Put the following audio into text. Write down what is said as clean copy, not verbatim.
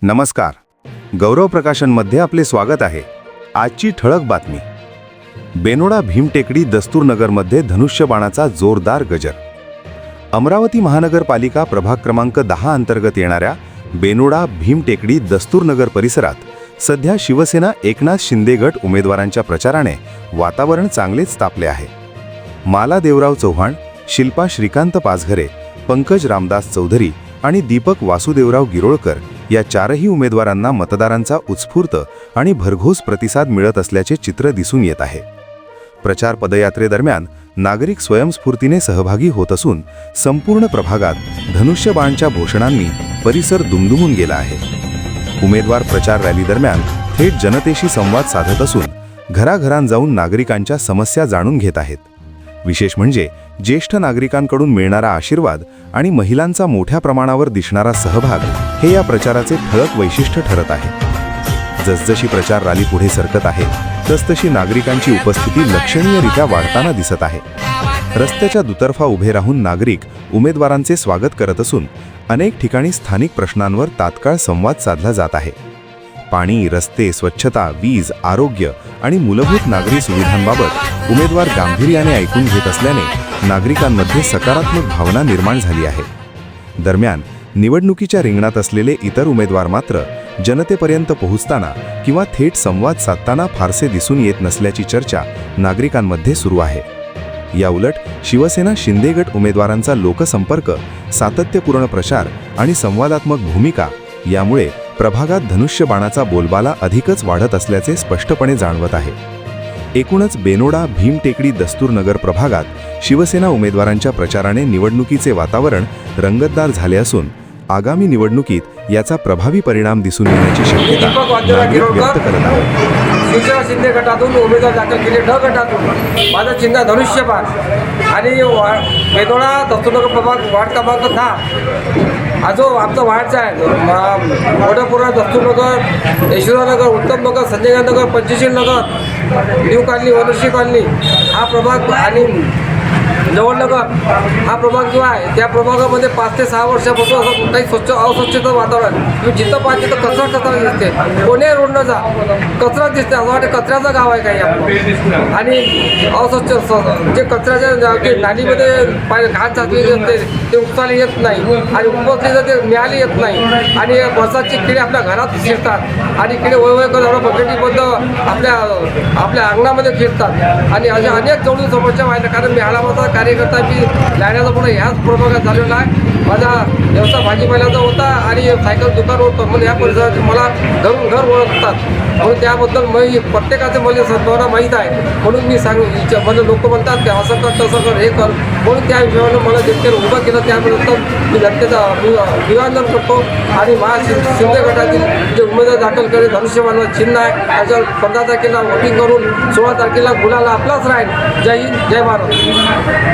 नमस्कार. गौरव प्रकाशनमध्ये आपले स्वागत आहे. आजची ठळक बातमी. बेनोडा भीमटेकडी दस्तूरनगरमध्ये धनुष्यबाणाचा जोरदार गजर. अमरावती महानगरपालिका प्रभाग क्रमांक 10 अंतर्गत येणाऱ्या बेनोडा भीमटेकडी दस्तूरनगर परिसरात सध्या शिवसेना एकनाथ शिंदे गट उमेदवारांच्या प्रचाराने वातावरण चांगलेच तापले आहे. माला देवराव चव्हाण, शिल्पा श्रीकांत पाचघरे, पंकज रामदास चौधरी आणि दीपक वासुदेवराव गिरोळकर या चारही उमेदवारांना मतदारांचा उत्स्फूर्त आणि भरघोस प्रतिसाद मिळत असल्याचे चित्र दिसून येत आहे. प्रचार पदयात्रेदरम्यान नागरिक स्वयंस्फूर्तीने सहभागी होत असून संपूर्ण प्रभागात धनुष्यबाणच्या घोषणांनी परिसर दुमदुमून गेला आहे. उमेदवार प्रचार रॅली दरम्यान थेट जनतेशी संवाद साधत असून घराघरांत जाऊन नागरिकांच्या समस्या जाणून घेत आहेत. विशेष म्हणजे ज्येष्ठ नागरिकांकडून मिळणारा आशीर्वाद आणि महिलांचा मोठ्या प्रमाणावर दिसणारा सहभाग हे या प्रचाराचे ठळक वैशिष्ट्य ठरत आहे. जसजशी प्रचार रॅली पुढे सरकत आहे तसतशी नागरिकांची उपस्थिती लक्षणीयरित्या वाढताना दिसत आहे. रस्त्याच्या दुतर्फा उभे राहून नागरिक उमेदवारांचे स्वागत करत असून अनेक ठिकाणी स्थानिक प्रश्नांवर तात्काळ संवाद साधला जात आहे. पाणी, रस्ते, स्वच्छता, वीज, आरोग्य आणि मूलभूत नागरी सुविधांबाबत उमेदवार गांभीर्याने ऐकून घेत असल्याने नागरिकांमध्ये सकारात्मक भावना निर्माण झाली आहे. दरम्यान निवडणुकीच्या रिंगणात असलेले इतर उमेदवार मात्र जनतेपर्यंत पोहोचताना किंवा थेट संवाद साधताना फारसे दिसून येत नसल्याची चर्चा नागरिकांमध्ये सुरू आहे. याउलट शिवसेना शिंदे गट उमेदवारांचा लोकसंपर्क, सातत्यपूर्ण प्रचार आणि संवादात्मक भूमिका यामुळे प्रभागात धनुष्यबाणाचा बोलबाला अधिकच वाढत असल्याचे स्पष्टपणे जाणवत आहे. एकूणच बेनोडा भीमटेकडी दस्तूरनगर प्रभागात शिवसेना उमेदवारांच्या प्रचाराने निवडणुकीचे वातावरण रंगतदार झाले असून आगामी निवडणुकीत याचा प्रभावी परिणाम दिसून येण्याची शक्यता नागरिक व्यक्त करत आहेत. शिवसेना शिंदे गटातून उमेदवार दाखल केले ढ गटातून माझं चिन्ह धनुष्यबाण आणि बेनोडा दस्तूरनगर प्रभाग वार्ड क्रमांक 10 हा जो आमचा वार्डचा आहे. मोठपूर्ण दस्तूरनगर, यशवंतनगर, उत्तम नगर, Sanjay Nagar, Panchsheel Nagar, new colony, Vanashree colony हा प्रभाग आणि जवळनगर हा प्रभाग जो आहे त्या प्रभागामध्ये 5 ते 6 वर्षापासून असं कोणताही अस्वच्छता वातावरण. तुम्ही जिथं पाहिजे तर कचरा दिसते. कोणी रोड न जा कचरा दिसते. असं वाटतं कचऱ्याचं गाव आहे काही आपलं. आणि अस्वच्छ जे कचऱ्याच्या नालीमध्ये घाण साचलेली असते ते उपसायला येत नाही आणि उपसले तर ते मिळाले येत नाही. आणि बरसातचे किडे आपल्या घरात शिरतात आणि किडे वय करून बकेटीबद्दल आपल्या अंगणामध्ये फिरतात आणि अशा अनेक जवळून समस्या व्हायला. कारण मी हाडामाचा कार्यकर्ता मी लहाण्याचा पुढे ह्याच प्रभागात झालेला आहे. माझा व्यवसाय भाजीपाल्याचा होता आणि सायकल दुकान होतं. म्हणून ह्या परिसरात मला घरून घर ओळखतात. म्हणून त्याबद्दल मी प्रत्येकाचे मला सर्वांना माहीत आहे. म्हणून मी मला लोक म्हणतात की असं कर तसं कर हे कर. म्हणून त्या विषयानं मला जनतेला उभं केलं. त्यानंतर मी जनतेचा अभिवादन करतो आणि शिंदे गटातील जे उमेदवार दाखल केले धनुष्यबाणाचं चिन्ह आहे त्याच्यावर 15 तारखेला वोटिंग करून 16 तारखेला गुलाला आपलाच राहील. जय हिंद, जय भारत.